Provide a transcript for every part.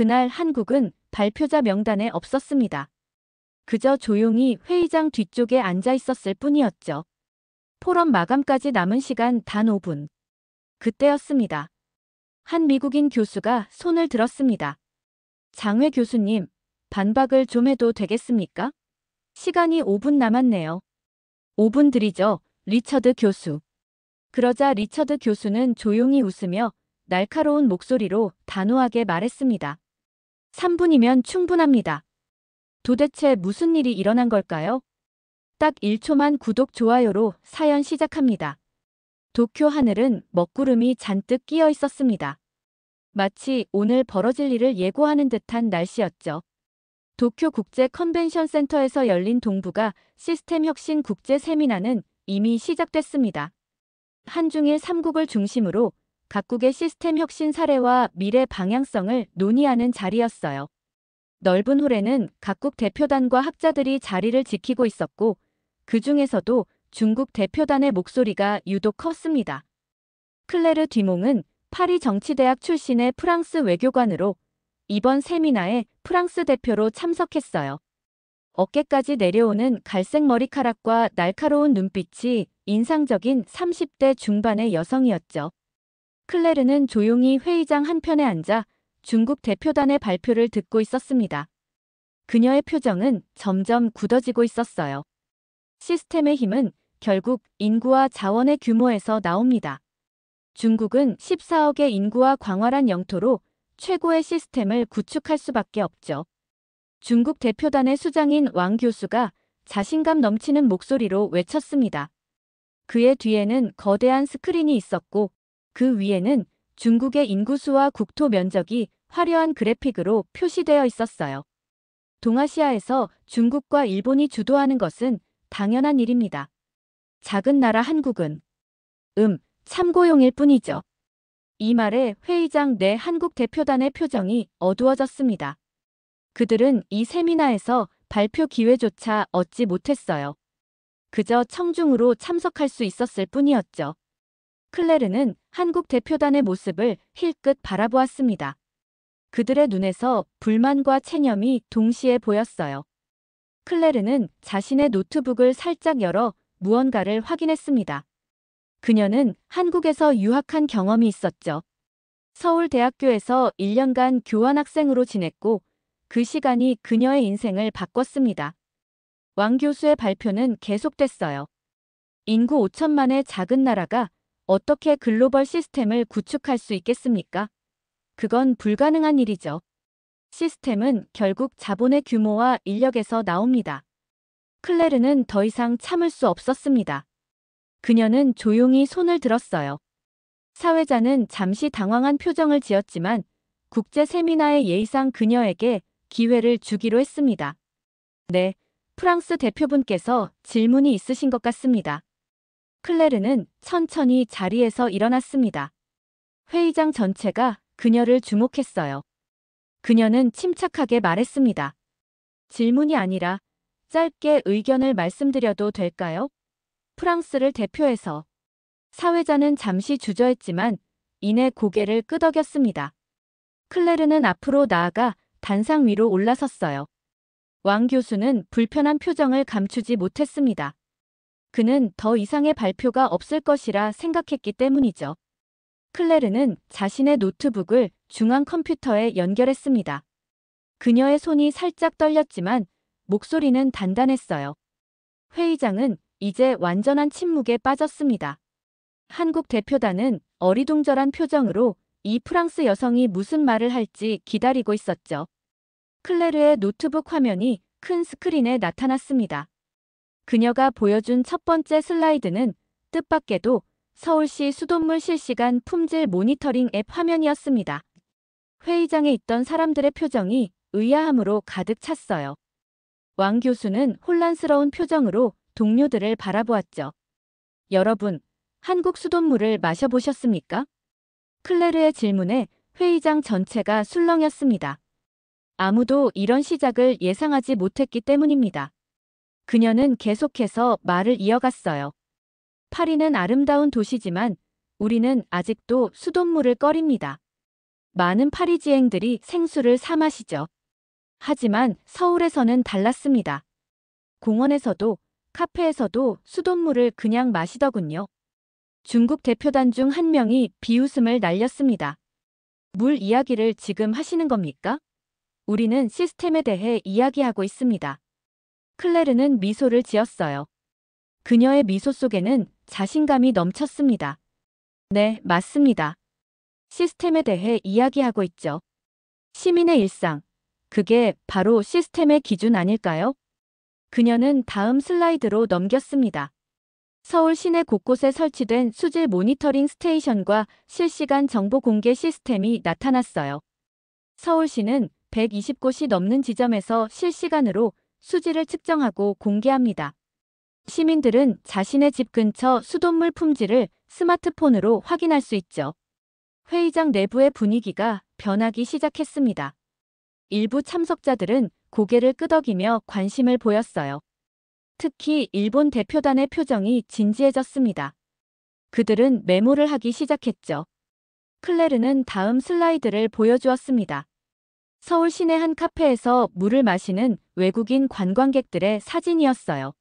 그날 한국은 발표자 명단에 없었습니다. 그저 조용히 회의장 뒤쪽에 앉아 있었을 뿐이었죠. 포럼 마감까지 남은 시간 단 5분. 그때였습니다. 한 미국인 교수가 손을 들었습니다. 장회 교수님, 반박을 좀 해도 되겠습니까? 시간이 5분 남았네요. 5분 드리죠, 리처드 교수. 그러자 리처드 교수는 조용히 웃으며 날카로운 목소리로 단호하게 말했습니다. 3분이면 충분합니다. 도대체 무슨 일이 일어난 걸까요? 딱 1초만 구독, 좋아요로 사연 시작합니다. 도쿄 하늘은 먹구름이 잔뜩 끼어 있었습니다. 마치 오늘 벌어질 일을 예고하는 듯한 날씨였죠. 도쿄 국제 컨벤션 센터에서 열린 동북아 시스템 혁신 국제 세미나는 이미 시작됐습니다. 한중일 3국을 중심으로 각국의 시스템 혁신 사례와 미래 방향성을 논의하는 자리였어요. 넓은 홀에는 각국 대표단과 학자들이 자리를 지키고 있었고, 그 중에서도 중국 대표단의 목소리가 유독 컸습니다. 클레르 뒤몽은 파리 정치대학 출신의 프랑스 외교관으로 이번 세미나에 프랑스 대표로 참석했어요. 어깨까지 내려오는 갈색 머리카락과 날카로운 눈빛이 인상적인 30대 중반의 여성이었죠. 클레르는 조용히 회의장 한편에 앉아 중국 대표단의 발표를 듣고 있었습니다. 그녀의 표정은 점점 굳어지고 있었어요. 시스템의 힘은 결국 인구와 자원의 규모에서 나옵니다. 중국은 14억의 인구와 광활한 영토로 최고의 시스템을 구축할 수밖에 없죠. 중국 대표단의 수장인 왕 교수가 자신감 넘치는 목소리로 외쳤습니다. 그의 뒤에는 거대한 스크린이 있었고, 그 위에는 중국의 인구수와 국토 면적이 화려한 그래픽으로 표시되어 있었어요. 동아시아에서 중국과 일본이 주도하는 것은 당연한 일입니다. 작은 나라 한국은 참고용일 뿐이죠. 이 말에 회의장 내 한국 대표단의 표정이 어두워졌습니다. 그들은 이 세미나에서 발표 기회조차 얻지 못했어요. 그저 청중으로 참석할 수 있었을 뿐이었죠. 클레르는 한국 대표단의 모습을 힐끗 바라보았습니다. 그들의 눈에서 불만과 체념이 동시에 보였어요. 클레르는 자신의 노트북을 살짝 열어 무언가를 확인했습니다. 그녀는 한국에서 유학한 경험이 있었죠. 서울대학교에서 1년간 교환학생으로 지냈고, 그 시간이 그녀의 인생을 바꿨습니다. 왕 교수의 발표는 계속됐어요. 인구 5천만의 작은 나라가 어떻게 글로벌 시스템을 구축할 수 있겠습니까? 그건 불가능한 일이죠. 시스템은 결국 자본의 규모와 인력에서 나옵니다. 클레르는 더 이상 참을 수 없었습니다. 그녀는 조용히 손을 들었어요. 사회자는 잠시 당황한 표정을 지었지만 국제 세미나의 예의상 그녀에게 기회를 주기로 했습니다. 네, 프랑스 대표분께서 질문이 있으신 것 같습니다. 클레르는 천천히 자리에서 일어났습니다. 회의장 전체가 그녀를 주목했어요. 그녀는 침착하게 말했습니다. 질문이 아니라 짧게 의견을 말씀드려도 될까요? 프랑스를 대표해서. 사회자는 잠시 주저했지만 이내 고개를 끄덕였습니다. 클레르는 앞으로 나아가 단상 위로 올라섰어요. 왕 교수는 불편한 표정을 감추지 못했습니다. 그는 더 이상의 발표가 없을 것이라 생각했기 때문이죠. 클레르는 자신의 노트북을 중앙 컴퓨터에 연결했습니다. 그녀의 손이 살짝 떨렸지만 목소리는 단단했어요. 회의장은 이제 완전한 침묵에 빠졌습니다. 한국 대표단은 어리둥절한 표정으로 이 프랑스 여성이 무슨 말을 할지 기다리고 있었죠. 클레르의 노트북 화면이 큰 스크린에 나타났습니다. 그녀가 보여준 첫 번째 슬라이드는 뜻밖에도 서울시 수돗물 실시간 품질 모니터링 앱 화면이었습니다. 회의장에 있던 사람들의 표정이 의아함으로 가득 찼어요. 왕 교수는 혼란스러운 표정으로 동료들을 바라보았죠. 여러분, 한국 수돗물을 마셔보셨습니까? 클레르의 질문에 회의장 전체가 술렁였습니다. 아무도 이런 시작을 예상하지 못했기 때문입니다. 그녀는 계속해서 말을 이어갔어요. 파리는 아름다운 도시지만 우리는 아직도 수돗물을 꺼립니다. 많은 파리지앵들이 생수를 사 마시죠. 하지만 서울에서는 달랐습니다. 공원에서도 카페에서도 수돗물을 그냥 마시더군요. 중국 대표단 중 한 명이 비웃음을 날렸습니다. 물 이야기를 지금 하시는 겁니까? 우리는 시스템에 대해 이야기하고 있습니다. 클레르는 미소를 지었어요. 그녀의 미소 속에는 자신감이 넘쳤습니다. 네, 맞습니다. 시스템에 대해 이야기하고 있죠. 시민의 일상. 그게 바로 시스템의 기준 아닐까요? 그녀는 다음 슬라이드로 넘겼습니다. 서울 시내 곳곳에 설치된 수질 모니터링 스테이션과 실시간 정보 공개 시스템이 나타났어요. 서울시는 120곳이 넘는 지점에서 실시간으로 수질을 측정하고 공개합니다. 시민들은 자신의 집 근처 수돗물 품질을 스마트폰으로 확인할 수 있죠. 회의장 내부의 분위기가 변하기 시작했습니다. 일부 참석자들은 고개를 끄덕이며 관심을 보였어요. 특히 일본 대표단의 표정이 진지해졌습니다. 그들은 메모를 하기 시작했죠. 클레르는 다음 슬라이드를 보여주었습니다. 서울 시내 한 카페에서 물을 마시는 외국인 관광객들의 사진이었어요.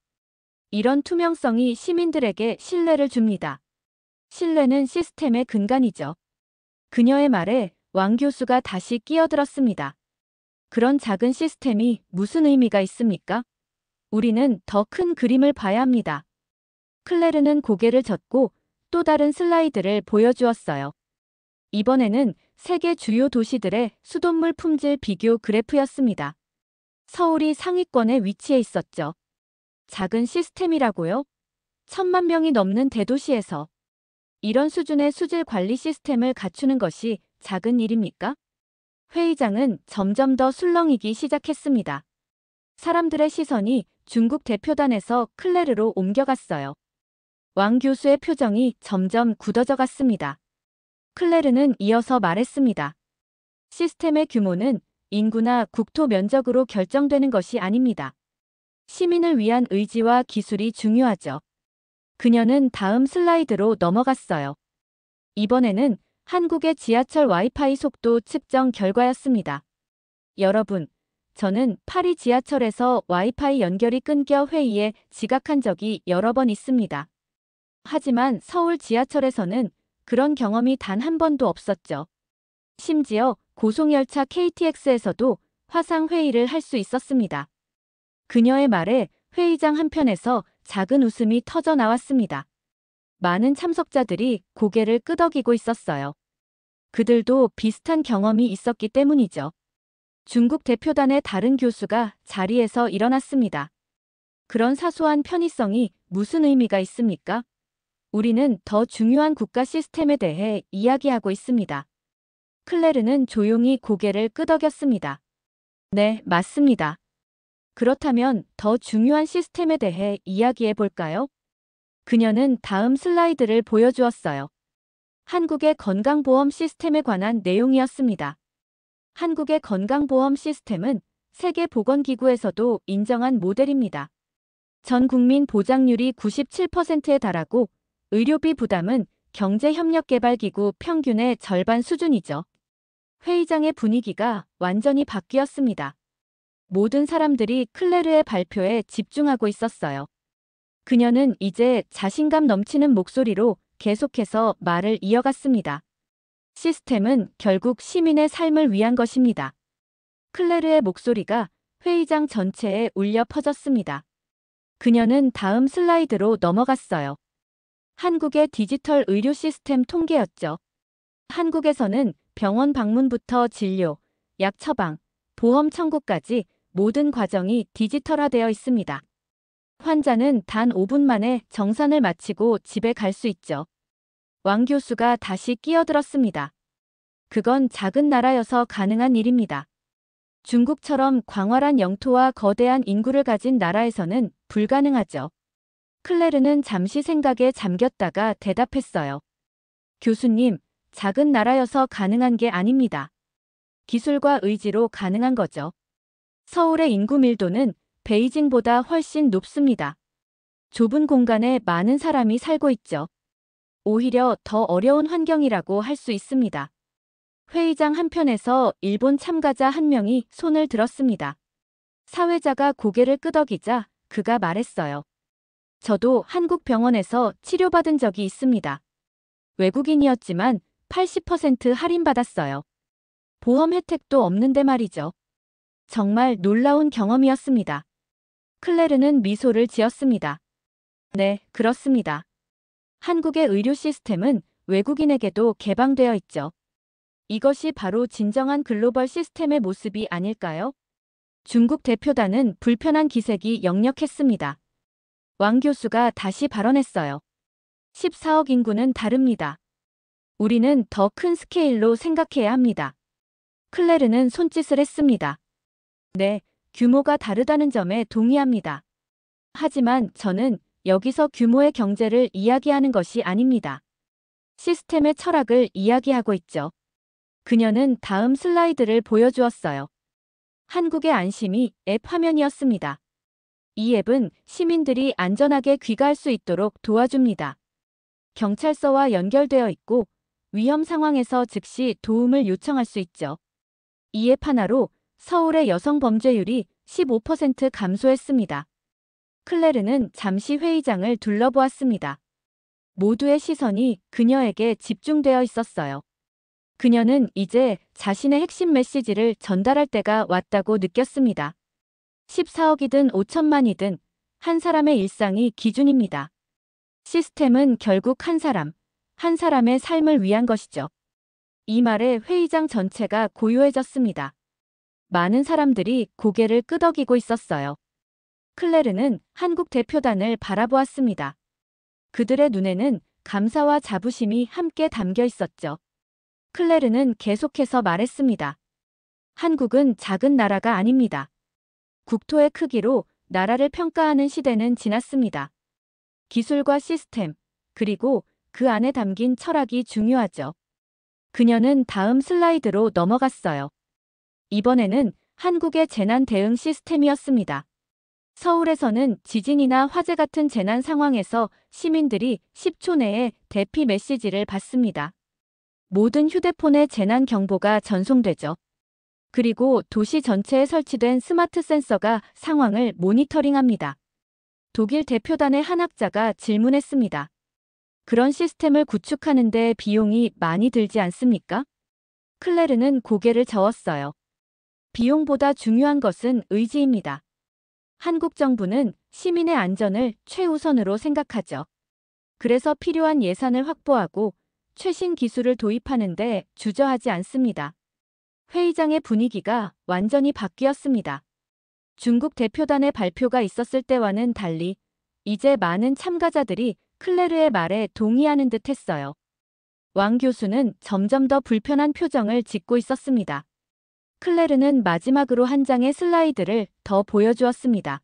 이런 투명성이 시민들에게 신뢰를 줍니다. 신뢰는 시스템의 근간이죠. 그녀의 말에 왕 교수가 다시 끼어들었습니다. 그런 작은 시스템이 무슨 의미가 있습니까? 우리는 더 큰 그림을 봐야 합니다. 클레르는 고개를 젓고 또 다른 슬라이드를 보여주었어요. 이번에는 세계 주요 도시들의 수돗물 품질 비교 그래프였습니다. 서울이 상위권에 위치해 있었죠. 작은 시스템이라고요? 1,000만 명이 넘는 대도시에서 이런 수준의 수질 관리 시스템을 갖추는 것이 작은 일입니까? 회의장은 점점 더 술렁이기 시작했습니다. 사람들의 시선이 중국 대표단에서 클레르로 옮겨갔어요. 왕 교수의 표정이 점점 굳어져 갔습니다. 클레르는 이어서 말했습니다. 시스템의 규모는 인구나 국토 면적으로 결정되는 것이 아닙니다. 시민을 위한 의지와 기술이 중요하죠. 그녀는 다음 슬라이드로 넘어갔어요. 이번에는 한국의 지하철 와이파이 속도 측정 결과였습니다. 여러분, 저는 파리 지하철에서 와이파이 연결이 끊겨 회의에 지각한 적이 여러 번 있습니다. 하지만 서울 지하철에서는 그런 경험이 단 한 번도 없었죠. 심지어 고속열차 KTX에서도 화상 회의를 할 수 있었습니다. 그녀의 말에 회의장 한편에서 작은 웃음이 터져 나왔습니다. 많은 참석자들이 고개를 끄덕이고 있었어요. 그들도 비슷한 경험이 있었기 때문이죠. 중국 대표단의 다른 교수가 자리에서 일어났습니다. 그런 사소한 편의성이 무슨 의미가 있습니까? 우리는 더 중요한 국가 시스템에 대해 이야기하고 있습니다. 클레르는 조용히 고개를 끄덕였습니다. 네, 맞습니다. 그렇다면 더 중요한 시스템에 대해 이야기해 볼까요? 그녀는 다음 슬라이드를 보여주었어요. 한국의 건강보험 시스템에 관한 내용이었습니다. 한국의 건강보험 시스템은 세계보건기구에서도 인정한 모델입니다. 전 국민 보장률이 97%에 달하고 의료비 부담은 경제협력개발기구 평균의 절반 수준이죠. 회의장의 분위기가 완전히 바뀌었습니다. 모든 사람들이 클레르의 발표에 집중하고 있었어요. 그녀는 이제 자신감 넘치는 목소리로 계속해서 말을 이어갔습니다. 시스템은 결국 시민의 삶을 위한 것입니다. 클레르의 목소리가 회의장 전체에 울려 퍼졌습니다. 그녀는 다음 슬라이드로 넘어갔어요. 한국의 디지털 의료 시스템 통계였죠. 한국에서는 병원 방문부터 진료, 약 처방, 보험 청구까지 모든 과정이 디지털화되어 있습니다. 환자는 단 5분 만에 정산을 마치고 집에 갈 수 있죠. 왕 교수가 다시 끼어들었습니다. 그건 작은 나라여서 가능한 일입니다. 중국처럼 광활한 영토와 거대한 인구를 가진 나라에서는 불가능하죠. 클레르는 잠시 생각에 잠겼다가 대답했어요. 교수님, 작은 나라여서 가능한 게 아닙니다. 기술과 의지로 가능한 거죠. 서울의 인구 밀도는 베이징보다 훨씬 높습니다. 좁은 공간에 많은 사람이 살고 있죠. 오히려 더 어려운 환경이라고 할 수 있습니다. 회의장 한편에서 일본 참가자 한 명이 손을 들었습니다. 사회자가 고개를 끄덕이자 그가 말했어요. 저도 한국 병원에서 치료받은 적이 있습니다. 외국인이었지만 80% 할인받았어요. 보험 혜택도 없는데 말이죠. 정말 놀라운 경험이었습니다. 클레르는 미소를 지었습니다. 네, 그렇습니다. 한국의 의료 시스템은 외국인에게도 개방되어 있죠. 이것이 바로 진정한 글로벌 시스템의 모습이 아닐까요? 중국 대표단은 불편한 기색이 역력했습니다. 왕 교수가 다시 발언했어요. 14억 인구는 다릅니다. 우리는 더 큰 스케일로 생각해야 합니다. 클레르는 손짓을 했습니다. 네, 규모가 다르다는 점에 동의합니다. 하지만 저는 여기서 규모의 경제를 이야기하는 것이 아닙니다. 시스템의 철학을 이야기하고 있죠. 그녀는 다음 슬라이드를 보여주었어요. 한국의 안심이 앱 화면이었습니다. 이 앱은 시민들이 안전하게 귀가할 수 있도록 도와줍니다. 경찰서와 연결되어 있고 위험 상황에서 즉시 도움을 요청할 수 있죠. 이 앱 하나로 서울의 여성 범죄율이 15% 감소했습니다. 클레르는 잠시 회의장을 둘러보았습니다. 모두의 시선이 그녀에게 집중되어 있었어요. 그녀는 이제 자신의 핵심 메시지를 전달할 때가 왔다고 느꼈습니다. 14억이든 5천만이든 한 사람의 일상이 기준입니다. 시스템은 결국 한 사람의 삶을 위한 것이죠. 이 말에 회의장 전체가 고요해졌습니다. 많은 사람들이 고개를 끄덕이고 있었어요. 클레르는 한국 대표단을 바라보았습니다. 그들의 눈에는 감사와 자부심이 함께 담겨 있었죠. 클레르는 계속해서 말했습니다. 한국은 작은 나라가 아닙니다. 국토의 크기로 나라를 평가하는 시대는 지났습니다. 기술과 시스템, 그리고 그 안에 담긴 철학이 중요하죠. 그녀는 다음 슬라이드로 넘어갔어요. 이번에는 한국의 재난 대응 시스템이었습니다. 서울에서는 지진이나 화재 같은 재난 상황에서 시민들이 10초 내에 대피 메시지를 받습니다. 모든 휴대폰에 재난 경보가 전송되죠. 그리고 도시 전체에 설치된 스마트 센서가 상황을 모니터링합니다. 독일 대표단의 한 학자가 질문했습니다. 그런 시스템을 구축하는 데 비용이 많이 들지 않습니까? 클레르는 고개를 저었어요. 비용보다 중요한 것은 의지입니다. 한국 정부는 시민의 안전을 최우선으로 생각하죠. 그래서 필요한 예산을 확보하고 최신 기술을 도입하는 데 주저하지 않습니다. 회의장의 분위기가 완전히 바뀌었습니다. 중국 대표단의 발표가 있었을 때와는 달리 이제 많은 참가자들이 클레르의 말에 동의하는 듯 했어요. 왕 교수는 점점 더 불편한 표정을 짓고 있었습니다. 클레르는 마지막으로 한 장의 슬라이드를 더 보여주었습니다.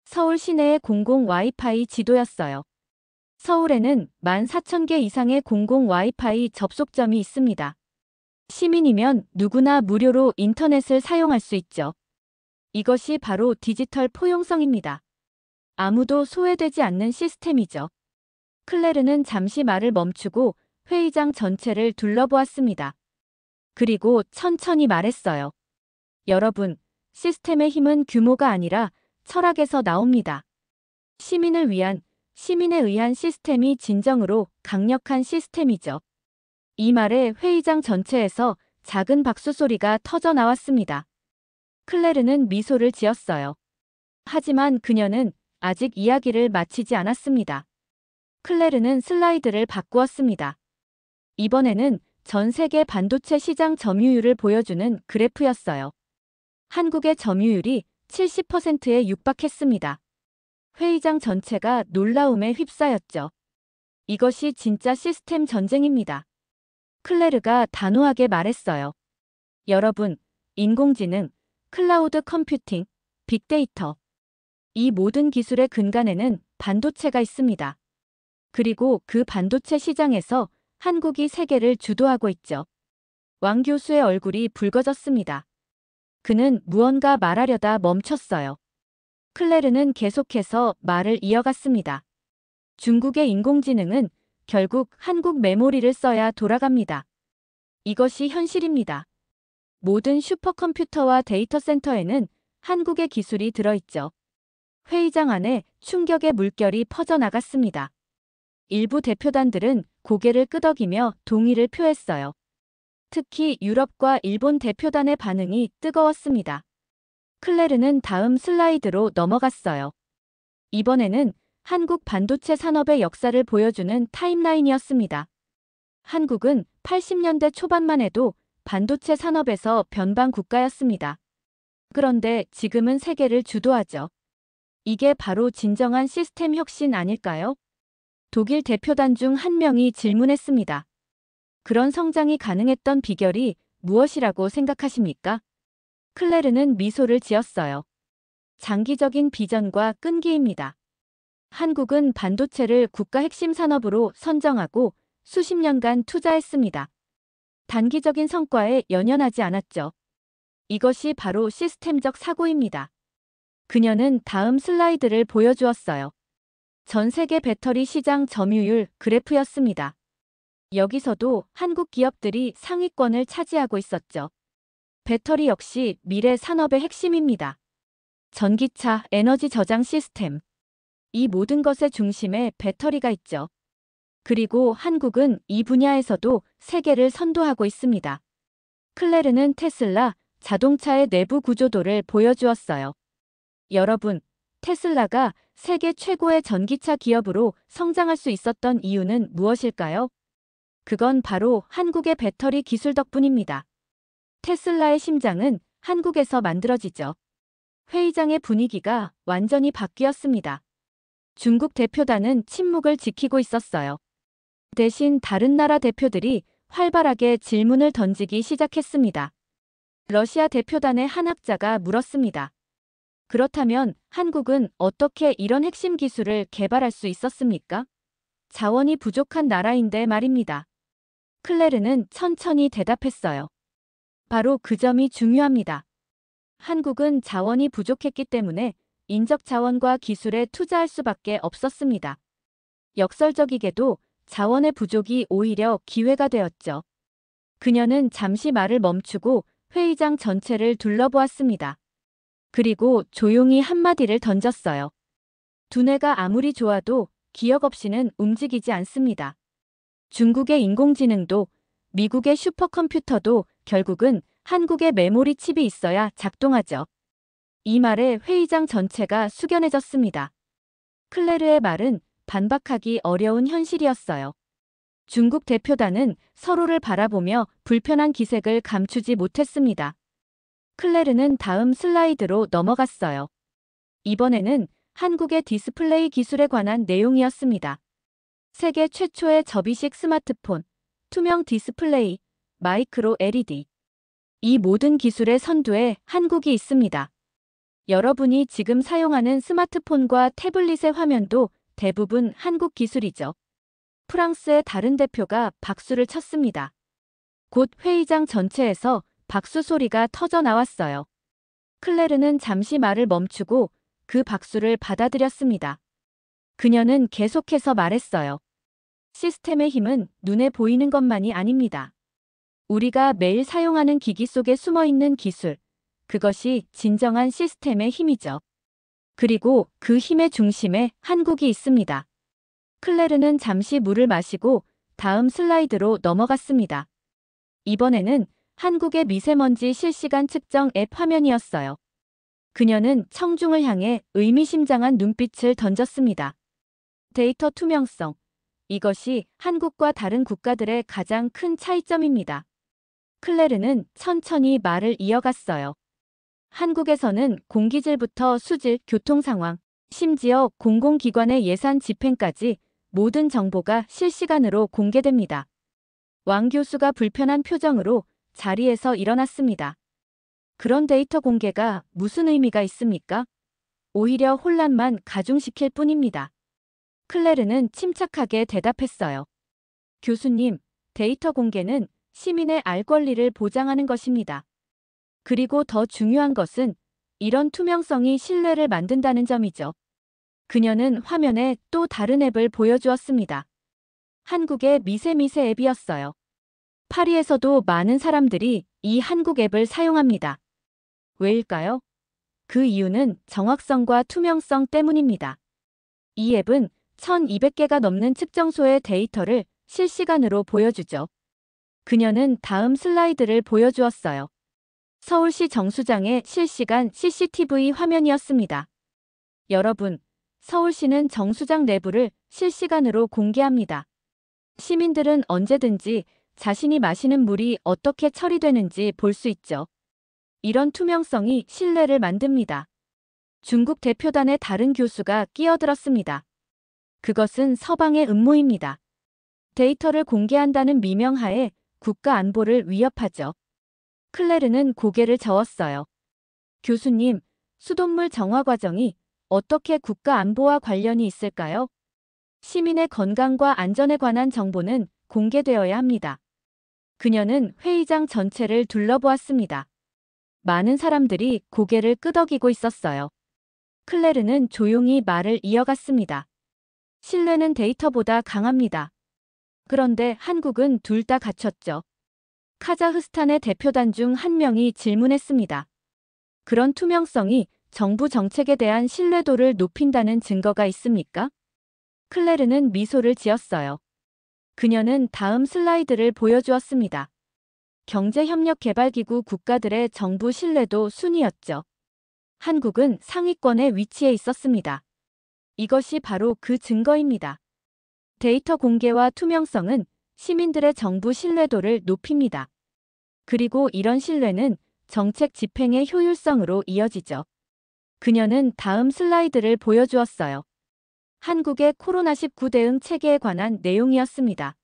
서울 시내의 공공 와이파이 지도였어요. 서울에는 14,000개 이상의 공공 와이파이 접속점이 있습니다. 시민이면 누구나 무료로 인터넷을 사용할 수 있죠. 이것이 바로 디지털 포용성입니다. 아무도 소외되지 않는 시스템이죠. 클레르는 잠시 말을 멈추고 회의장 전체를 둘러보았습니다. 그리고 천천히 말했어요. 여러분, 시스템의 힘은 규모가 아니라 철학에서 나옵니다. 시민을 위한, 시민에 의한 시스템이 진정으로 강력한 시스템이죠. 이 말에 회의장 전체에서 작은 박수 소리가 터져 나왔습니다. 클레르는 미소를 지었어요. 하지만 그녀는 아직 이야기를 마치지 않았습니다. 클레르는 슬라이드를 바꾸었습니다. 이번에는 전 세계 반도체 시장 점유율을 보여주는 그래프였어요. 한국의 점유율이 70%에 육박했습니다. 회의장 전체가 놀라움에 휩싸였죠. 이것이 진짜 시스템 전쟁입니다. 클레르가 단호하게 말했어요. 여러분, 인공지능, 클라우드 컴퓨팅, 빅데이터. 이 모든 기술의 근간에는 반도체가 있습니다. 그리고 그 반도체 시장에서 한국이 세계를 주도하고 있죠. 왕 교수의 얼굴이 붉어졌습니다. 그는 무언가 말하려다 멈췄어요. 클레르는 계속해서 말을 이어갔습니다. 중국의 인공지능은 결국 한국 메모리를 써야 돌아갑니다. 이것이 현실입니다. 모든 슈퍼컴퓨터와 데이터 센터에는 한국의 기술이 들어있죠. 회의장 안에 충격의 물결이 퍼져나갔습니다. 일부 대표단들은 고개를 끄덕이며 동의를 표했어요. 특히 유럽과 일본 대표단의 반응이 뜨거웠습니다. 클레르는 다음 슬라이드로 넘어갔어요. 이번에는 한국 반도체 산업의 역사를 보여주는 타임라인이었습니다. 한국은 80년대 초반만 해도 반도체 산업에서 변방 국가였습니다. 그런데 지금은 세계를 주도하죠. 이게 바로 진정한 시스템 혁신 아닐까요? 독일 대표단 중 한 명이 질문했습니다. 그런 성장이 가능했던 비결이 무엇이라고 생각하십니까? 클레르는 미소를 지었어요. 장기적인 비전과 끈기입니다. 한국은 반도체를 국가 핵심 산업으로 선정하고 수십 년간 투자했습니다. 단기적인 성과에 연연하지 않았죠. 이것이 바로 시스템적 사고입니다. 그녀는 다음 슬라이드를 보여주었어요. 전 세계 배터리 시장 점유율 그래프였습니다. 여기서도 한국 기업들이 상위권을 차지하고 있었죠. 배터리 역시 미래 산업의 핵심입니다. 전기차, 에너지 저장 시스템. 이 모든 것의 중심에 배터리가 있죠. 그리고 한국은 이 분야에서도 세계를 선도하고 있습니다. 클레르는 테슬라, 자동차의 내부 구조도를 보여주었어요. 여러분, 테슬라가 세계 최고의 전기차 기업으로 성장할 수 있었던 이유는 무엇일까요? 그건 바로 한국의 배터리 기술 덕분입니다. 테슬라의 심장은 한국에서 만들어지죠. 회의장의 분위기가 완전히 바뀌었습니다. 중국 대표단은 침묵을 지키고 있었어요. 대신 다른 나라 대표들이 활발하게 질문을 던지기 시작했습니다. 러시아 대표단의 한 학자가 물었습니다. 그렇다면 한국은 어떻게 이런 핵심 기술을 개발할 수 있었습니까? 자원이 부족한 나라인데 말입니다. 클레르는 천천히 대답했어요. 바로 그 점이 중요합니다. 한국은 자원이 부족했기 때문에 인적 자원과 기술에 투자할 수밖에 없었습니다. 역설적이게도 자원의 부족이 오히려 기회가 되었죠. 그녀는 잠시 말을 멈추고 회의장 전체를 둘러보았습니다. 그리고 조용히 한마디를 던졌어요. 두뇌가 아무리 좋아도 기억 없이는 움직이지 않습니다. 중국의 인공지능도 미국의 슈퍼컴퓨터도 결국은 한국의 메모리 칩이 있어야 작동하죠. 이 말에 회의장 전체가 숙연해졌습니다. 클레르의 말은 반박하기 어려운 현실이었어요. 중국 대표단은 서로를 바라보며 불편한 기색을 감추지 못했습니다. 클레르는 다음 슬라이드로 넘어갔어요. 이번에는 한국의 디스플레이 기술에 관한 내용이었습니다. 세계 최초의 접이식 스마트폰, 투명 디스플레이, 마이크로 LED. 이 모든 기술의 선두에 한국이 있습니다. 여러분이 지금 사용하는 스마트폰과 태블릿의 화면도 대부분 한국 기술이죠. 프랑스의 다른 대표가 박수를 쳤습니다. 곧 회의장 전체에서 박수 소리가 터져 나왔어요. 클레르는 잠시 말을 멈추고 그 박수를 받아들였습니다. 그녀는 계속해서 말했어요. 시스템의 힘은 눈에 보이는 것만이 아닙니다. 우리가 매일 사용하는 기기 속에 숨어있는 기술, 그것이 진정한 시스템의 힘이죠. 그리고 그 힘의 중심에 한국이 있습니다. 클레르는 잠시 물을 마시고 다음 슬라이드로 넘어갔습니다. 이번에는 한국의 미세먼지 실시간 측정 앱 화면이었어요. 그녀는 청중을 향해 의미심장한 눈빛을 던졌습니다. 데이터 투명성. 이것이 한국과 다른 국가들의 가장 큰 차이점입니다. 클레르는 천천히 말을 이어갔어요. 한국에서는 공기질부터 수질, 교통 상황, 심지어 공공기관의 예산 집행까지 모든 정보가 실시간으로 공개됩니다. 왕 교수가 불편한 표정으로 자리에서 일어났습니다. 그런 데이터 공개가 무슨 의미가 있습니까? 오히려 혼란만 가중시킬 뿐입니다. 클레르는 침착하게 대답했어요. 교수님, 데이터 공개는 시민의 알 권리를 보장하는 것입니다. 그리고 더 중요한 것은 이런 투명성이 신뢰를 만든다는 점이죠. 그녀는 화면에 또 다른 앱을 보여주었습니다. 한국의 미세미세 앱이었어요. 파리에서도 많은 사람들이 이 한국 앱을 사용합니다. 왜일까요? 그 이유는 정확성과 투명성 때문입니다. 이 앱은 1200개가 넘는 측정소의 데이터를 실시간으로 보여주죠. 그녀는 다음 슬라이드를 보여주었어요. 서울시 정수장의 실시간 CCTV 화면이었습니다. 여러분, 서울시는 정수장 내부를 실시간으로 공개합니다. 시민들은 언제든지 자신이 마시는 물이 어떻게 처리되는지 볼 수 있죠. 이런 투명성이 신뢰를 만듭니다. 중국 대표단의 다른 교수가 끼어들었습니다. 그것은 서방의 음모입니다. 데이터를 공개한다는 미명하에 국가 안보를 위협하죠. 클레르는 고개를 저었어요. 교수님, 수돗물 정화 과정이 어떻게 국가 안보와 관련이 있을까요? 시민의 건강과 안전에 관한 정보는 공개되어야 합니다. 그녀는 회의장 전체를 둘러보았습니다. 많은 사람들이 고개를 끄덕이고 있었어요. 클레르는 조용히 말을 이어갔습니다. 신뢰는 데이터보다 강합니다. 그런데 한국은 둘 다 갖췄죠. 카자흐스탄의 대표단 중 한 명이 질문했습니다. 그런 투명성이 정부 정책에 대한 신뢰도를 높인다는 증거가 있습니까? 클레르는 미소를 지었어요. 그녀는 다음 슬라이드를 보여주었습니다. 경제협력개발기구 국가들의 정부 신뢰도 순위였죠. 한국은 상위권에 위치해 있었습니다. 이것이 바로 그 증거입니다. 데이터 공개와 투명성은 시민들의 정부 신뢰도를 높입니다. 그리고 이런 신뢰는 정책 집행의 효율성으로 이어지죠. 그녀는 다음 슬라이드를 보여주었어요. 한국의 코로나19 대응 체계에 관한 내용이었습니다.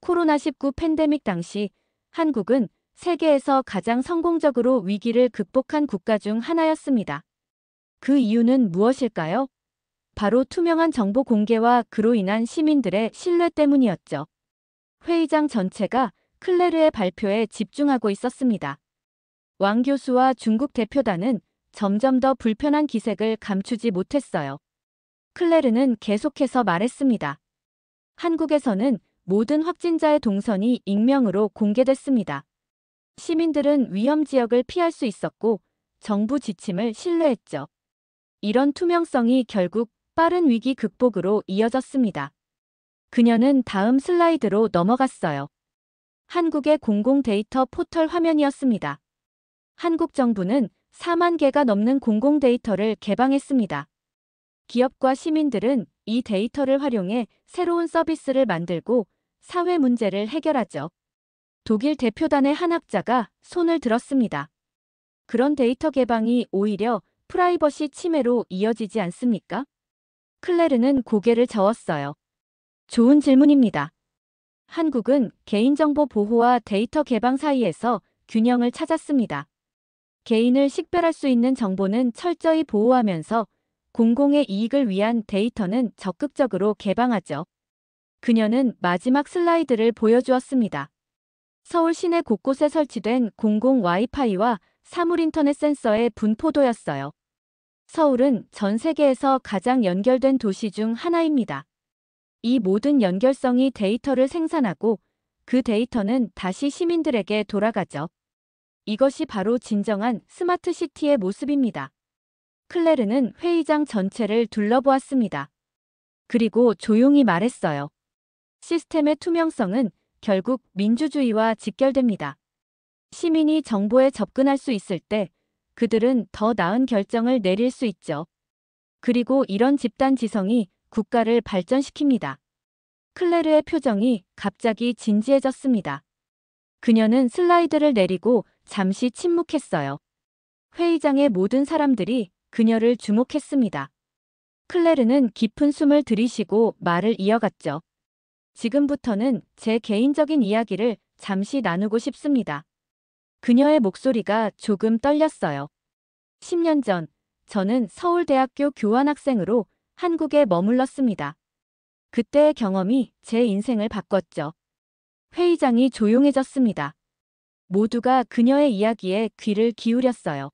코로나19 팬데믹 당시 한국은 세계에서 가장 성공적으로 위기를 극복한 국가 중 하나였습니다. 그 이유는 무엇일까요? 바로 투명한 정보 공개와 그로 인한 시민들의 신뢰 때문이었죠. 회의장 전체가 클레르의 발표에 집중하고 있었습니다. 왕 교수와 중국 대표단은 점점 더 불편한 기색을 감추지 못했어요. 클레르는 계속해서 말했습니다. 한국에서는 모든 확진자의 동선이 익명으로 공개됐습니다. 시민들은 위험 지역을 피할 수 있었고 정부 지침을 신뢰했죠. 이런 투명성이 결국 빠른 위기 극복으로 이어졌습니다. 그녀는 다음 슬라이드로 넘어갔어요. 한국의 공공 데이터 포털 화면이었습니다. 한국 정부는 4만 개가 넘는 공공 데이터를 개방했습니다. 기업과 시민들은 이 데이터를 활용해 새로운 서비스를 만들고 사회 문제를 해결하죠. 독일 대표단의 한 학자가 손을 들었습니다. 그런 데이터 개방이 오히려 프라이버시 침해로 이어지지 않습니까? 클레르는 고개를 저었어요. 좋은 질문입니다. 한국은 개인정보 보호와 데이터 개방 사이에서 균형을 찾았습니다. 개인을 식별할 수 있는 정보는 철저히 보호하면서 공공의 이익을 위한 데이터는 적극적으로 개방하죠. 그녀는 마지막 슬라이드를 보여주었습니다. 서울 시내 곳곳에 설치된 공공 와이파이와 사물 인터넷 센서의 분포도였어요. 서울은 전 세계에서 가장 연결된 도시 중 하나입니다. 이 모든 연결성이 데이터를 생산하고 그 데이터는 다시 시민들에게 돌아가죠. 이것이 바로 진정한 스마트 시티의 모습입니다. 클레르는 회의장 전체를 둘러보았습니다. 그리고 조용히 말했어요. 시스템의 투명성은 결국 민주주의와 직결됩니다. 시민이 정보에 접근할 수 있을 때 그들은 더 나은 결정을 내릴 수 있죠. 그리고 이런 집단 지성이 국가를 발전시킵니다. 클레르의 표정이 갑자기 진지해졌습니다. 그녀는 슬라이드를 내리고 잠시 침묵했어요. 회의장의 모든 사람들이 그녀를 주목했습니다. 클레르는 깊은 숨을 들이쉬고 말을 이어갔죠. 지금부터는 제 개인적인 이야기를 잠시 나누고 싶습니다. 그녀의 목소리가 조금 떨렸어요. 10년 전, 저는 서울대학교 교환학생으로 한국에 머물렀습니다. 그때의 경험이 제 인생을 바꿨죠. 회의장이 조용해졌습니다. 모두가 그녀의 이야기에 귀를 기울였어요.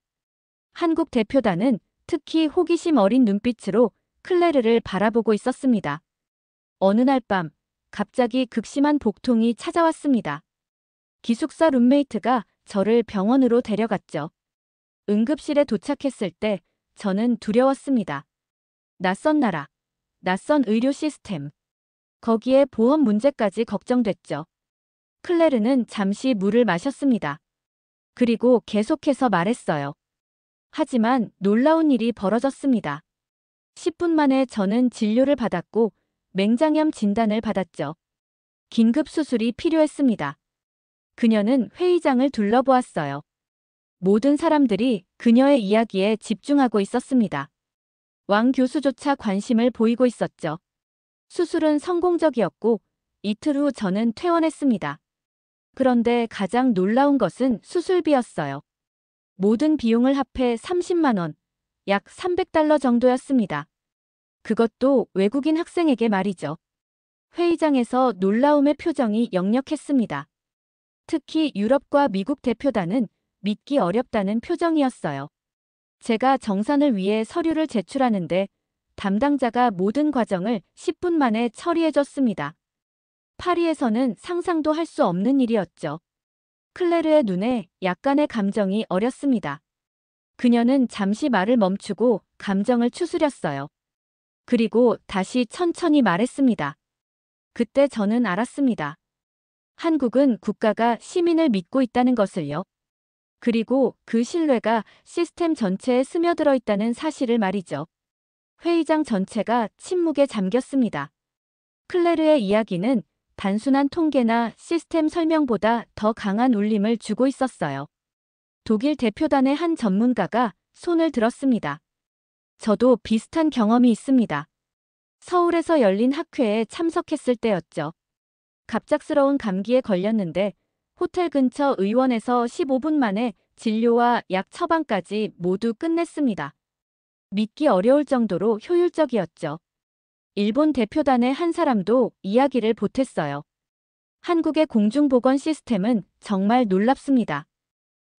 한국 대표단은 특히 호기심 어린 눈빛으로 클레르를 바라보고 있었습니다. 어느 날 밤, 갑자기 극심한 복통이 찾아왔습니다. 기숙사 룸메이트가 저를 병원으로 데려갔죠. 응급실에 도착했을 때 저는 두려웠습니다. 낯선 나라, 낯선 의료 시스템, 거기에 보험 문제까지 걱정됐죠. 클레르는 잠시 물을 마셨습니다. 그리고 계속해서 말했어요. 하지만 놀라운 일이 벌어졌습니다. 10분 만에 저는 진료를 받았고 맹장염 진단을 받았죠. 긴급 수술이 필요했습니다. 그녀는 회의장을 둘러보았어요. 모든 사람들이 그녀의 이야기에 집중하고 있었습니다. 왕 교수조차 관심을 보이고 있었죠. 수술은 성공적이었고 이틀 후 저는 퇴원했습니다. 그런데 가장 놀라운 것은 수술비였어요. 모든 비용을 합해 30만 원, 약 300달러 정도였습니다. 그것도 외국인 학생에게 말이죠. 회의장에서 놀라움의 표정이 역력했습니다. 특히 유럽과 미국 대표단은 믿기 어렵다는 표정이었어요. 제가 정산을 위해 서류를 제출하는데 담당자가 모든 과정을 10분 만에 처리해줬습니다. 파리에서는 상상도 할 수 없는 일이었죠. 클레르의 눈에 약간의 감정이 어렸습니다. 그녀는 잠시 말을 멈추고 감정을 추스렸어요. 그리고 다시 천천히 말했습니다. 그때 저는 알았습니다. 한국은 국가가 시민을 믿고 있다는 것을요. 그리고 그 신뢰가 시스템 전체에 스며들어 있다는 사실을 말이죠. 회의장 전체가 침묵에 잠겼습니다. 클레르의 이야기는 단순한 통계나 시스템 설명보다 더 강한 울림을 주고 있었어요. 독일 대표단의 한 전문가가 손을 들었습니다. 저도 비슷한 경험이 있습니다. 서울에서 열린 학회에 참석했을 때였죠. 갑작스러운 감기에 걸렸는데 호텔 근처 의원에서 15분 만에 진료와 약 처방까지 모두 끝냈습니다. 믿기 어려울 정도로 효율적이었죠. 일본 대표단의 한 사람도 이야기를 보탰어요. 한국의 공중보건 시스템은 정말 놀랍습니다.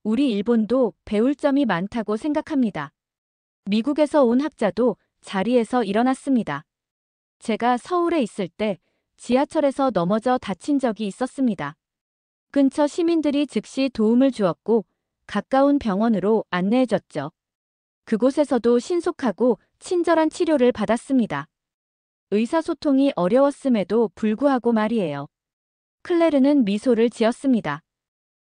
우리 일본도 배울 점이 많다고 생각합니다. 미국에서 온 학자도 자리에서 일어났습니다. 제가 서울에 있을 때 지하철에서 넘어져 다친 적이 있었습니다. 근처 시민들이 즉시 도움을 주었고 가까운 병원으로 안내해줬죠. 그곳에서도 신속하고 친절한 치료를 받았습니다. 의사소통이 어려웠음에도 불구하고 말이에요. 클레르는 미소를 지었습니다.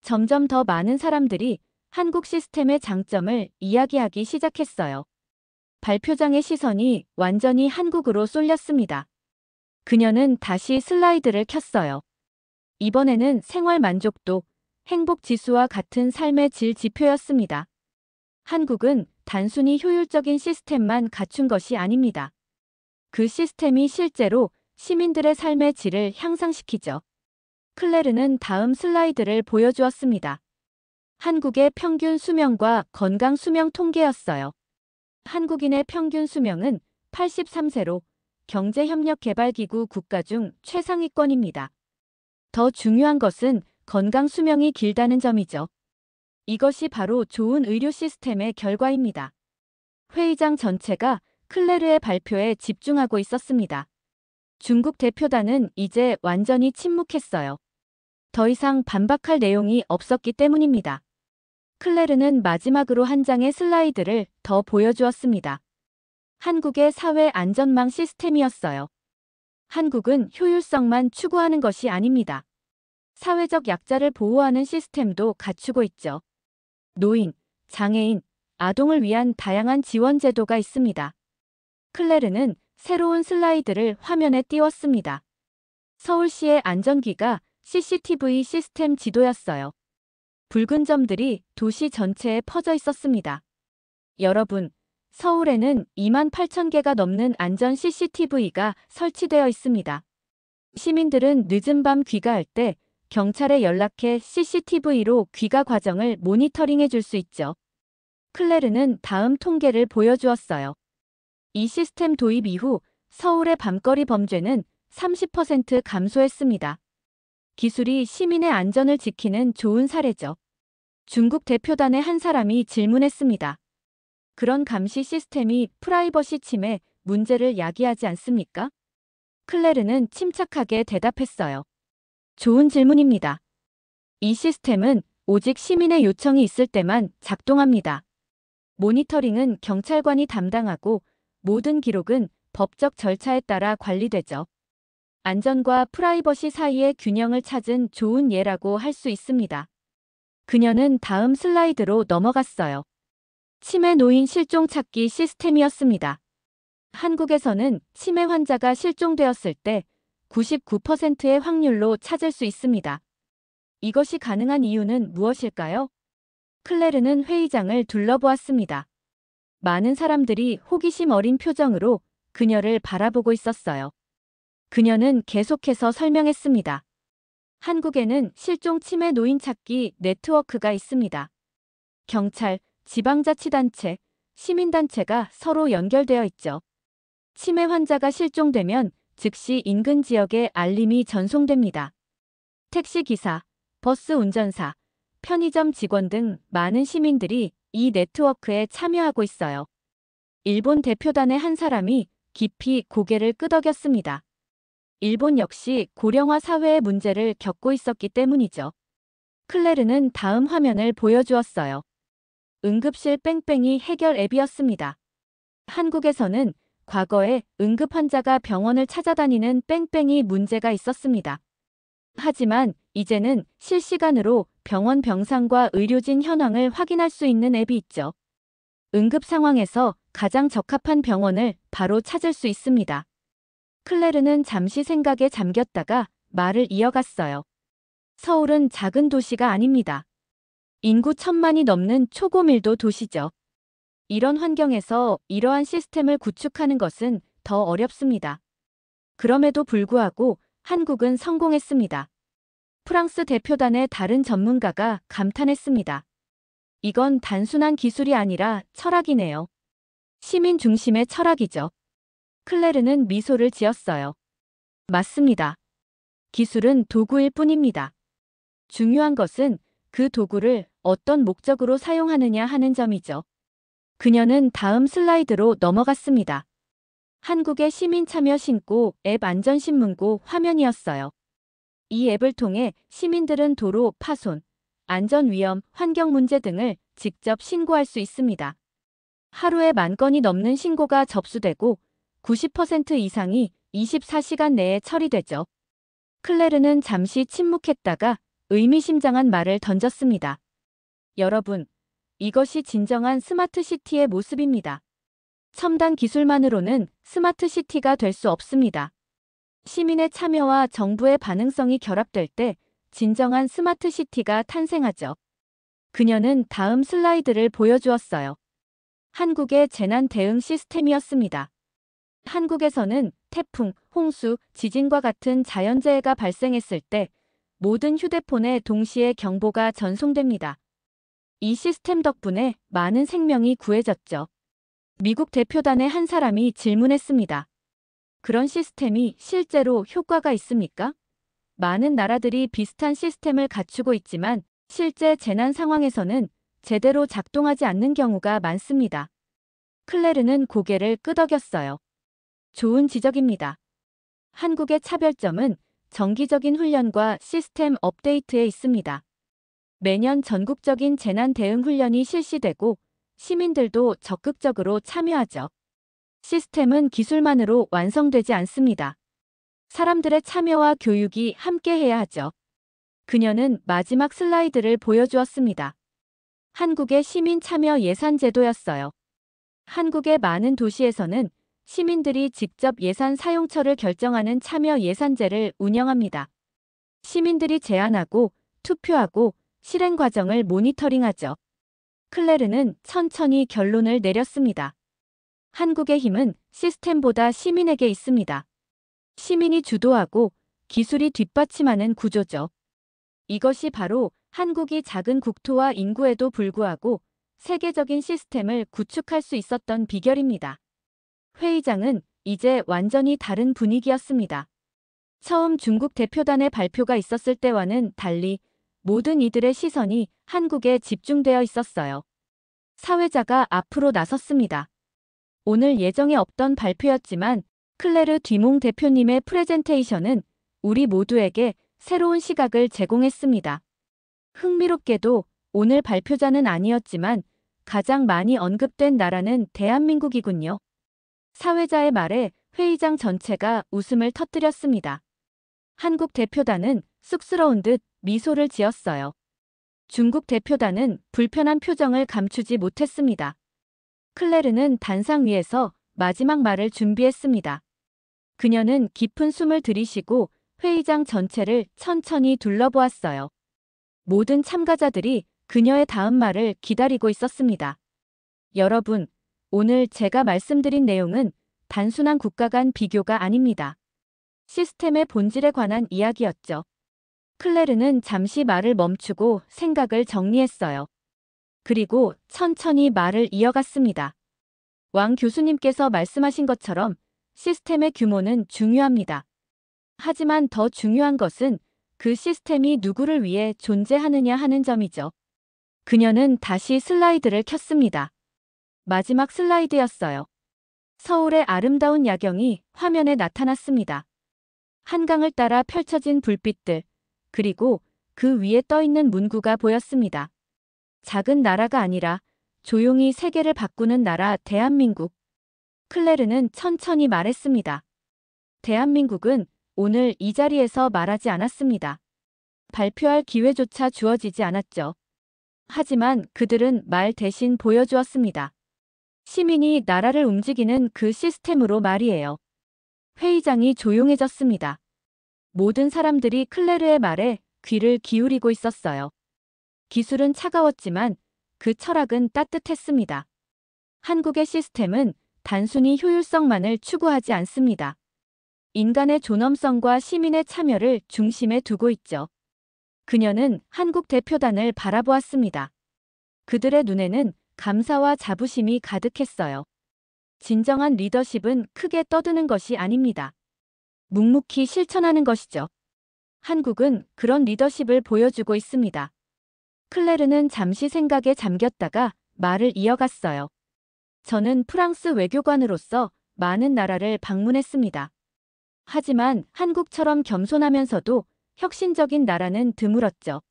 점점 더 많은 사람들이 한국 시스템의 장점을 이야기하기 시작했어요. 발표장의 시선이 완전히 한국으로 쏠렸습니다. 그녀는 다시 슬라이드를 켰어요. 이번에는 생활 만족도, 행복 지수와 같은 삶의 질 지표였습니다. 한국은 단순히 효율적인 시스템만 갖춘 것이 아닙니다. 그 시스템이 실제로 시민들의 삶의 질을 향상시키죠. 클레르는 다음 슬라이드를 보여주었습니다. 한국의 평균 수명과 건강 수명 통계였어요. 한국인의 평균 수명은 83세로 경제협력개발기구 국가 중 최상위권입니다. 더 중요한 것은 건강 수명이 길다는 점이죠. 이것이 바로 좋은 의료 시스템의 결과입니다. 회의장 전체가 클레르의 발표에 집중하고 있었습니다. 중국 대표단은 이제 완전히 침묵했어요. 더 이상 반박할 내용이 없었기 때문입니다. 클레르는 마지막으로 한 장의 슬라이드를 더 보여주었습니다. 한국의 사회 안전망 시스템이었어요. 한국은 효율성만 추구하는 것이 아닙니다. 사회적 약자를 보호하는 시스템도 갖추고 있죠. 노인, 장애인, 아동을 위한 다양한 지원 제도가 있습니다. 클레르는 새로운 슬라이드를 화면에 띄웠습니다. 서울시의 안전기가 CCTV 시스템 지도였어요. 붉은 점들이 도시 전체에 퍼져 있었습니다. 여러분, 서울에는 28,000개가 넘는 안전 CCTV가 설치되어 있습니다. 시민들은 늦은 밤 귀가할 때 경찰에 연락해 CCTV로 귀가 과정을 모니터링해 줄 수 있죠. 클레르는 다음 통계를 보여주었어요. 이 시스템 도입 이후 서울의 밤거리 범죄는 30% 감소했습니다. 기술이 시민의 안전을 지키는 좋은 사례죠. 중국 대표단의 한 사람이 질문했습니다. 그런 감시 시스템이 프라이버시 침해 문제를 야기하지 않습니까? 클레르는 침착하게 대답했어요. 좋은 질문입니다. 이 시스템은 오직 시민의 요청이 있을 때만 작동합니다. 모니터링은 경찰관이 담당하고 모든 기록은 법적 절차에 따라 관리되죠. 안전과 프라이버시 사이의 균형을 찾은 좋은 예라고 할 수 있습니다. 그녀는 다음 슬라이드로 넘어갔어요. 치매 노인 실종 찾기 시스템이었습니다. 한국에서는 치매 환자가 실종되었을 때 99%의 확률로 찾을 수 있습니다. 이것이 가능한 이유는 무엇일까요? 클레르는 회의장을 둘러보았습니다. 많은 사람들이 호기심 어린 표정으로 그녀를 바라보고 있었어요. 그녀는 계속해서 설명했습니다. 한국에는 실종 치매 노인 찾기 네트워크가 있습니다. 경찰, 지방자치단체, 시민단체가 서로 연결되어 있죠. 치매 환자가 실종되면 즉시 인근 지역에 알림이 전송됩니다. 택시기사, 버스 운전사, 편의점 직원 등 많은 시민들이 이 네트워크에 참여하고 있어요. 일본 대표단의 한 사람이 깊이 고개를 끄덕였습니다. 일본 역시 고령화 사회의 문제를 겪고 있었기 때문이죠. 클레르는 다음 화면을 보여주었어요. 응급실 뺑뺑이 해결 앱이었습니다. 한국에서는 과거에 응급 환자가 병원을 찾아다니는 뺑뺑이 문제가 있었습니다. 하지만 이제는 실시간으로 병원 병상과 의료진 현황을 확인할 수 있는 앱이 있죠. 응급 상황에서 가장 적합한 병원을 바로 찾을 수 있습니다. 클레르는 잠시 생각에 잠겼다가 말을 이어갔어요. 서울은 작은 도시가 아닙니다. 인구 1,000만이 넘는 초고밀도 도시죠. 이런 환경에서 이러한 시스템을 구축하는 것은 더 어렵습니다. 그럼에도 불구하고 한국은 성공했습니다. 프랑스 대표단의 다른 전문가가 감탄했습니다. 이건 단순한 기술이 아니라 철학이네요. 시민 중심의 철학이죠. 클레르는 미소를 지었어요. 맞습니다. 기술은 도구일 뿐입니다. 중요한 것은 그 도구를 어떤 목적으로 사용하느냐 하는 점이죠. 그녀는 다음 슬라이드로 넘어갔습니다. 한국의 시민 참여 신고 앱 안전신문고 화면이었어요. 이 앱을 통해 시민들은 도로 파손, 안전위험, 환경문제 등을 직접 신고할 수 있습니다. 하루에 10,000건이 넘는 신고가 접수되고 90% 이상이 24시간 내에 처리되죠. 클레르는 잠시 침묵했다가 의미심장한 말을 던졌습니다. 여러분, 이것이 진정한 스마트시티의 모습입니다. 첨단 기술만으로는 스마트시티가 될 수 없습니다. 시민의 참여와 정부의 반응성이 결합될 때 진정한 스마트시티가 탄생하죠. 그녀는 다음 슬라이드를 보여주었어요. 한국의 재난 대응 시스템이었습니다. 한국에서는 태풍, 홍수, 지진과 같은 자연재해가 발생했을 때 모든 휴대폰에 동시에 경보가 전송됩니다. 이 시스템 덕분에 많은 생명이 구해졌죠. 미국 대표단의 한 사람이 질문했습니다. 그런 시스템이 실제로 효과가 있습니까? 많은 나라들이 비슷한 시스템을 갖추고 있지만 실제 재난 상황에서는 제대로 작동하지 않는 경우가 많습니다. 클레르는 고개를 끄덕였어요. 좋은 지적입니다. 한국의 차별점은 정기적인 훈련과 시스템 업데이트에 있습니다. 매년 전국적인 재난 대응 훈련이 실시되고 시민들도 적극적으로 참여하죠. 시스템은 기술만으로 완성되지 않습니다. 사람들의 참여와 교육이 함께해야 하죠. 그녀는 마지막 슬라이드를 보여주었습니다. 한국의 시민 참여 예산 제도였어요. 한국의 많은 도시에서는 시민들이 직접 예산 사용처를 결정하는 참여 예산제를 운영합니다. 시민들이 제안하고 투표하고 실행 과정을 모니터링하죠. 클레르는 천천히 결론을 내렸습니다. 한국의 힘은 시스템보다 시민에게 있습니다. 시민이 주도하고 기술이 뒷받침하는 구조죠. 이것이 바로 한국이 작은 국토와 인구에도 불구하고 세계적인 시스템을 구축할 수 있었던 비결입니다. 회의장은 이제 완전히 다른 분위기였습니다. 처음 중국 대표단의 발표가 있었을 때와는 달리 모든 이들의 시선이 한국에 집중되어 있었어요. 사회자가 앞으로 나섰습니다. 오늘 예정에 없던 발표였지만 클레르 뒤몽 대표님의 프레젠테이션은 우리 모두에게 새로운 시각을 제공했습니다. 흥미롭게도 오늘 발표자는 아니었지만 가장 많이 언급된 나라는 대한민국이군요. 사회자의 말에 회의장 전체가 웃음을 터뜨렸습니다. 한국 대표단은 쑥스러운 듯 미소를 지었어요. 중국 대표단은 불편한 표정을 감추지 못했습니다. 클레르는 단상 위에서 마지막 말을 준비했습니다. 그녀는 깊은 숨을 들이쉬고 회의장 전체를 천천히 둘러보았어요. 모든 참가자들이 그녀의 다음 말을 기다리고 있었습니다. 여러분, 오늘 제가 말씀드린 내용은 단순한 국가 간 비교가 아닙니다. 시스템의 본질에 관한 이야기였죠. 클레르는 잠시 말을 멈추고 생각을 정리했어요. 그리고 천천히 말을 이어갔습니다. 왕 교수님께서 말씀하신 것처럼 시스템의 규모는 중요합니다. 하지만 더 중요한 것은 그 시스템이 누구를 위해 존재하느냐 하는 점이죠. 그녀는 다시 슬라이드를 켰습니다. 마지막 슬라이드였어요. 서울의 아름다운 야경이 화면에 나타났습니다. 한강을 따라 펼쳐진 불빛들, 그리고 그 위에 떠있는 문구가 보였습니다. 작은 나라가 아니라 조용히 세계를 바꾸는 나라 대한민국. 클레르는 천천히 말했습니다. 대한민국은 오늘 이 자리에서 말하지 않았습니다. 발표할 기회조차 주어지지 않았죠. 하지만 그들은 말 대신 보여주었습니다. 시민이 나라를 움직이는 그 시스템으로 말이에요. 회의장이 조용해졌습니다. 모든 사람들이 클레르의 말에 귀를 기울이고 있었어요. 기술은 차가웠지만 그 철학은 따뜻했습니다. 한국의 시스템은 단순히 효율성만을 추구하지 않습니다. 인간의 존엄성과 시민의 참여를 중심에 두고 있죠. 그녀는 한국 대표단을 바라보았습니다. 그들의 눈에는 감사와 자부심이 가득했어요. 진정한 리더십은 크게 떠드는 것이 아닙니다. 묵묵히 실천하는 것이죠. 한국은 그런 리더십을 보여주고 있습니다. 클레르는 잠시 생각에 잠겼다가 말을 이어갔어요. 저는 프랑스 외교관으로서 많은 나라를 방문했습니다. 하지만 한국처럼 겸손하면서도 혁신적인 나라는 드물었죠.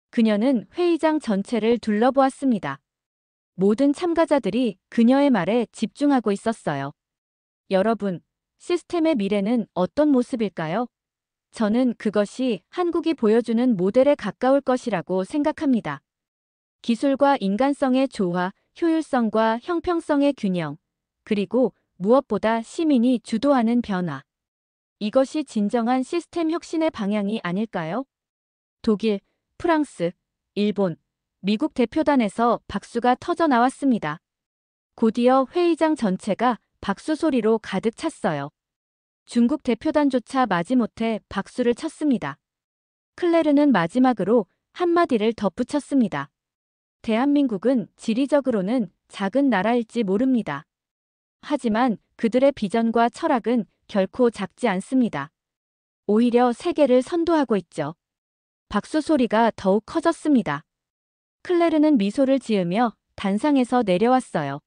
그녀는 회의장 전체를 둘러보았습니다. 모든 참가자들이 그녀의 말에 집중하고 있었어요. 여러분, 시스템의 미래는 어떤 모습일까요? 저는 그것이 한국이 보여주는 모델에 가까울 것이라고 생각합니다. 기술과 인간성의 조화, 효율성과 형평성의 균형, 그리고 무엇보다 시민이 주도하는 변화. 이것이 진정한 시스템 혁신의 방향이 아닐까요? 독일, 프랑스, 일본, 미국 대표단에서 박수가 터져 나왔습니다. 곧이어 회의장 전체가 박수 소리로 가득 찼어요. 중국 대표단조차 마지못해 박수를 쳤습니다. 클레르는 마지막으로 한마디를 덧붙였습니다. 대한민국은 지리적으로는 작은 나라일지 모릅니다. 하지만 그들의 비전과 철학은 결코 작지 않습니다. 오히려 세계를 선도하고 있죠. 박수 소리가 더욱 커졌습니다. 클레르는 미소를 지으며 단상에서 내려왔어요.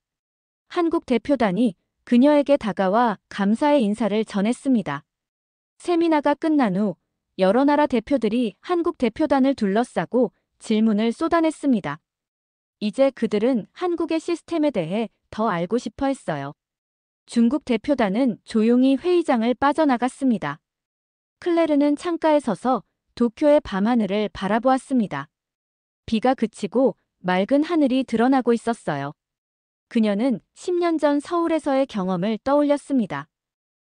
한국 대표단이 그녀에게 다가와 감사의 인사를 전했습니다. 세미나가 끝난 후 여러 나라 대표들이 한국 대표단을 둘러싸고 질문을 쏟아냈습니다. 이제 그들은 한국의 시스템에 대해 더 알고 싶어 했어요. 중국 대표단은 조용히 회의장을 빠져나갔습니다. 클레르는 창가에 서서 도쿄의 밤하늘을 바라보았습니다. 비가 그치고 맑은 하늘이 드러나고 있었어요. 그녀는 10년 전 서울에서의 경험을 떠올렸습니다.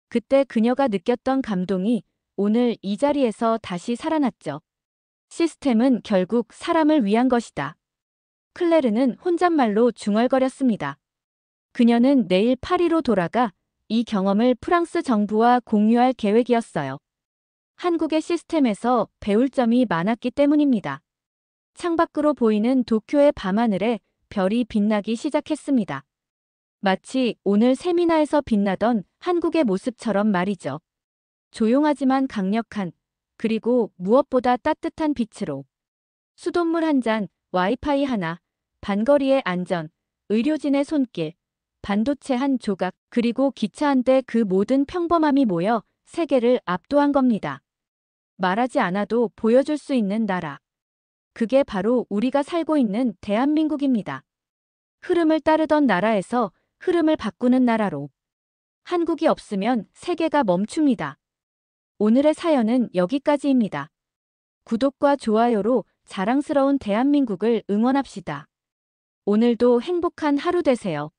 그때 그녀가 느꼈던 감동이 오늘 이 자리에서 다시 살아났죠. 시스템은 결국 사람을 위한 것이다. 클레르는 혼잣말로 중얼거렸습니다. 그녀는 내일 파리로 돌아가 이 경험을 프랑스 정부와 공유할 계획이었어요. 한국의 시스템에서 배울 점이 많았기 때문입니다. 창밖으로 보이는 도쿄의 밤하늘에 별이 빛나기 시작했습니다. 마치 오늘 세미나에서 빛나던 한국의 모습처럼 말이죠. 조용하지만 강력한, 그리고 무엇보다 따뜻한 빛으로. 수돗물 한 잔, 와이파이 하나, 반거리의 안전, 의료진의 손길, 반도체 한 조각, 그리고 기차 한 대, 그 모든 평범함이 모여 세계를 압도한 겁니다. 말하지 않아도 보여줄 수 있는 나라. 그게 바로 우리가 살고 있는 대한민국입니다. 흐름을 따르던 나라에서 흐름을 바꾸는 나라로. 한국이 없으면 세계가 멈춥니다. 오늘의 사연은 여기까지입니다. 구독과 좋아요로 자랑스러운 대한민국을 응원합시다. 오늘도 행복한 하루 되세요.